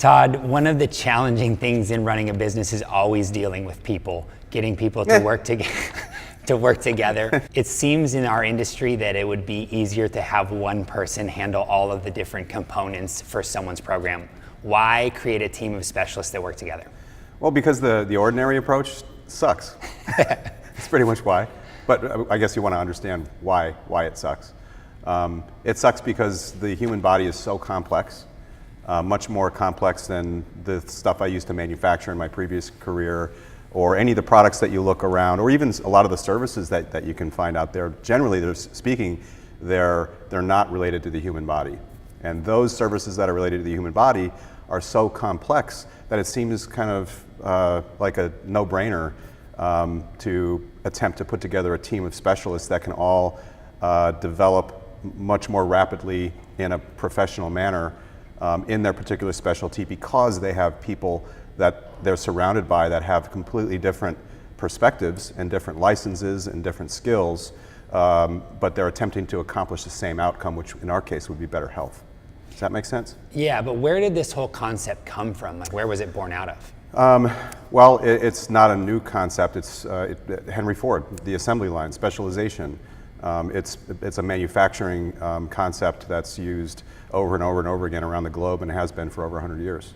Todd, one of the challenging things in running a business is always dealing with people, getting people to work together. It seems in our industry that it would be easier to have one person handle all of the different components for someone's program. Why create a team of specialists that work together? Well, because the ordinary approach sucks. That's pretty much why. But I guess you want to understand why it sucks. It sucks because the human body is so complex, much more complex than the stuff I used to manufacture in my previous career, or any of the products that you look around, or even a lot of the services that you can find out there. Generally, they're not related to the human body. And those services that are related to the human body are so complex that it seems kind of like a no-brainer to attempt to put together a team of specialists that can all develop much more rapidly in a professional manner in their particular specialty, because they have people that they're surrounded by that have completely different perspectives and different licenses and different skills, but they're attempting to accomplish the same outcome, which in our case would be better health. Does that make sense? Yeah, but where did this whole concept come from? Like, where was it born out of? Well, it's not a new concept. It's Henry Ford, the assembly line, specialization. It's a manufacturing concept that's used over and over and over again around the globe, and has been for over 100 years.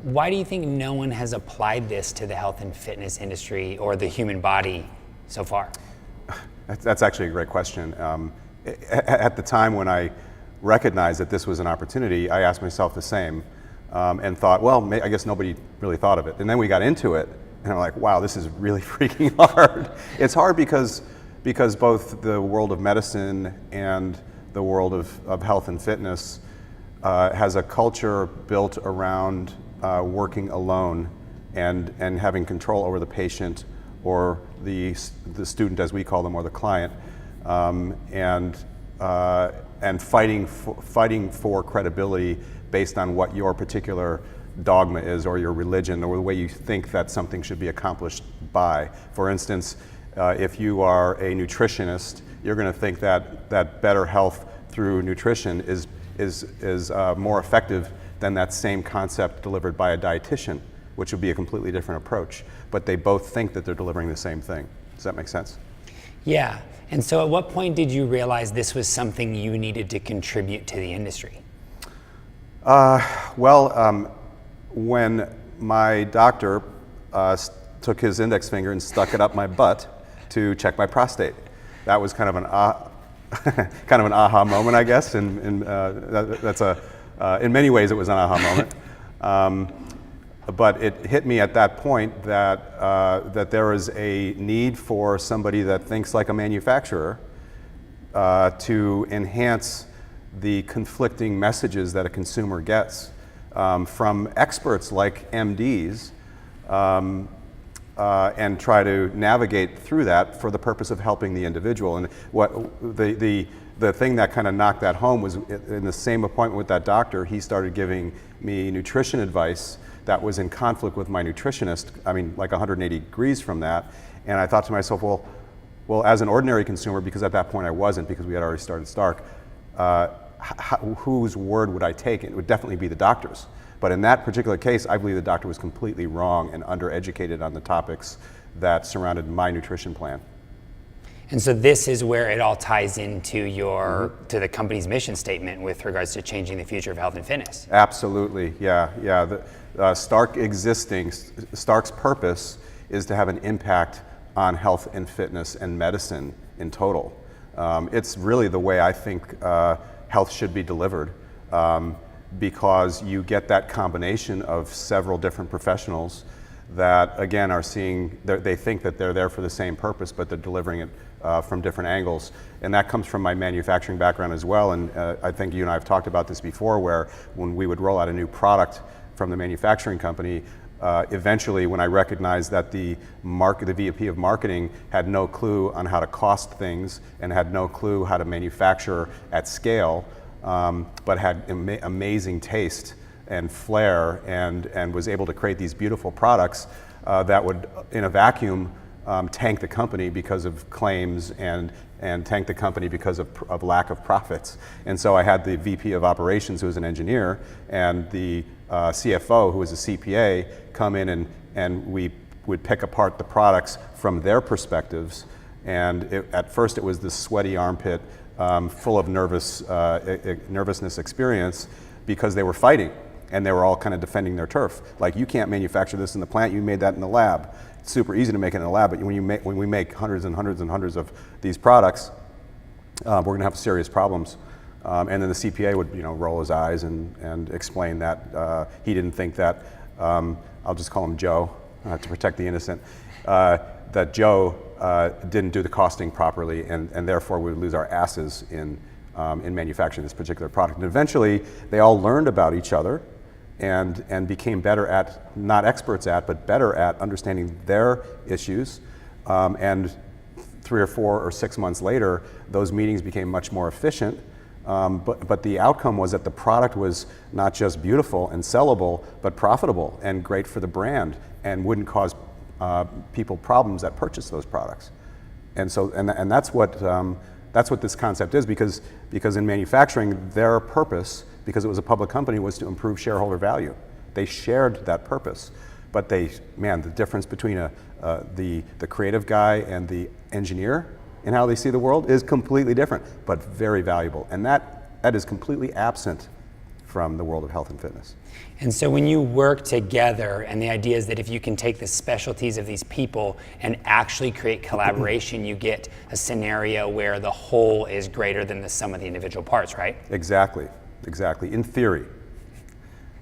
Why do you think no one has applied this to the health and fitness industry or the human body so far? That's actually a great question. At the time when I recognized that this was an opportunity, I asked myself the same, and thought, well, I guess nobody really thought of it. And then we got into it, and I'm like, wow, this is really freaking hard. It's hard because both the world of medicine and the world of health and fitness has a culture built around working alone and having control over the patient, or the student, as we call them, or the client, and fighting for credibility based on what your particular dogma is, or your religion, or the way you think that something should be accomplished by. For instance, if you are a nutritionist, you're going to think that better health through nutrition is more effective than that same concept delivered by a dietitian, which would be a completely different approach. But they both think that they're delivering the same thing. Does that make sense? Yeah. And so at what point did you realize this was something you needed to contribute to the industry? When my doctor took his index finger and stuck it up my butt to check my prostate. That was kind of an aha moment, I guess. In many ways, it was an aha moment. But it hit me at that point that there is a need for somebody that thinks like a manufacturer to enhance the conflicting messages that a consumer gets from experts like MDs, and try to navigate through that for the purpose of helping the individual. And what the thing that kind of knocked that home was, in the same appointment with that doctor, he started giving me nutrition advice that was in conflict with my nutritionist, I mean, like 180 degrees from that. And I thought to myself, well, as an ordinary consumer, because at that point I wasn't, because we had already started Stark, whose word would I take? It would definitely be the doctor's. But in that particular case, I believe the doctor was completely wrong and undereducated on the topics that surrounded my nutrition plan. And so this is where it all ties into to the company's mission statement with regards to changing the future of health and fitness. Absolutely, yeah. Stark's purpose is to have an impact on health and fitness and medicine in total. It's really the way I think health should be delivered, because you get that combination of several different professionals that, again, they think that they're there for the same purpose, but they're delivering it from different angles. And that comes from my manufacturing background as well. And I think you and I have talked about this before, where when we would roll out a new product from the manufacturing company, eventually when I recognized that the VP of marketing had no clue on how to cost things and had no clue how to manufacture at scale, but had amazing taste and flair, and was able to create these beautiful products that would, in a vacuum, tank the company because of claims and tank the company because of lack of profits. And so I had the VP of operations, who was an engineer, and the CFO who was a CPA come in and we would pick apart the products from their perspectives. And at first it was this sweaty armpit, full of nervousness experience because they were fighting and they were all kind of defending their turf. Like, you can't manufacture this in the plant, you made that in the lab. It's super easy to make it in the lab, but when we make hundreds and hundreds and hundreds of these products, we're going to have serious problems. And then the CPA would, roll his eyes and explain that he didn't think that, I'll just call him Joe to protect the innocent, that Joe didn't do the costing properly, and therefore we would lose our asses in manufacturing this particular product. And eventually, they all learned about each other and became better at, not experts at, but better at understanding their issues. And 3 or 4 or 6 months later, those meetings became much more efficient. But the outcome was that the product was not just beautiful and sellable, but profitable and great for the brand and wouldn't cause people problems that purchase those products. And so, and that's what this concept is, because in manufacturing, their purpose, because it was a public company, was to improve shareholder value. They shared that purpose, but the difference between the creative guy and the engineer and how they see the world is completely different, but very valuable. And that is completely absent from the world of health and fitness. And so when you work together, and the idea is that if you can take the specialties of these people and actually create collaboration, you get a scenario where the whole is greater than the sum of the individual parts, right? Exactly, in theory.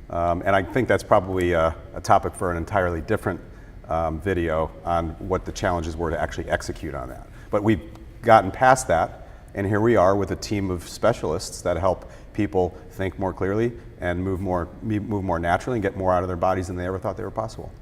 And I think that's probably a topic for an entirely different video on what the challenges were to actually execute on that. But we've gotten past that, and here we are with a team of specialists that help people think more clearly and move more naturally and get more out of their bodies than they ever thought they were possible.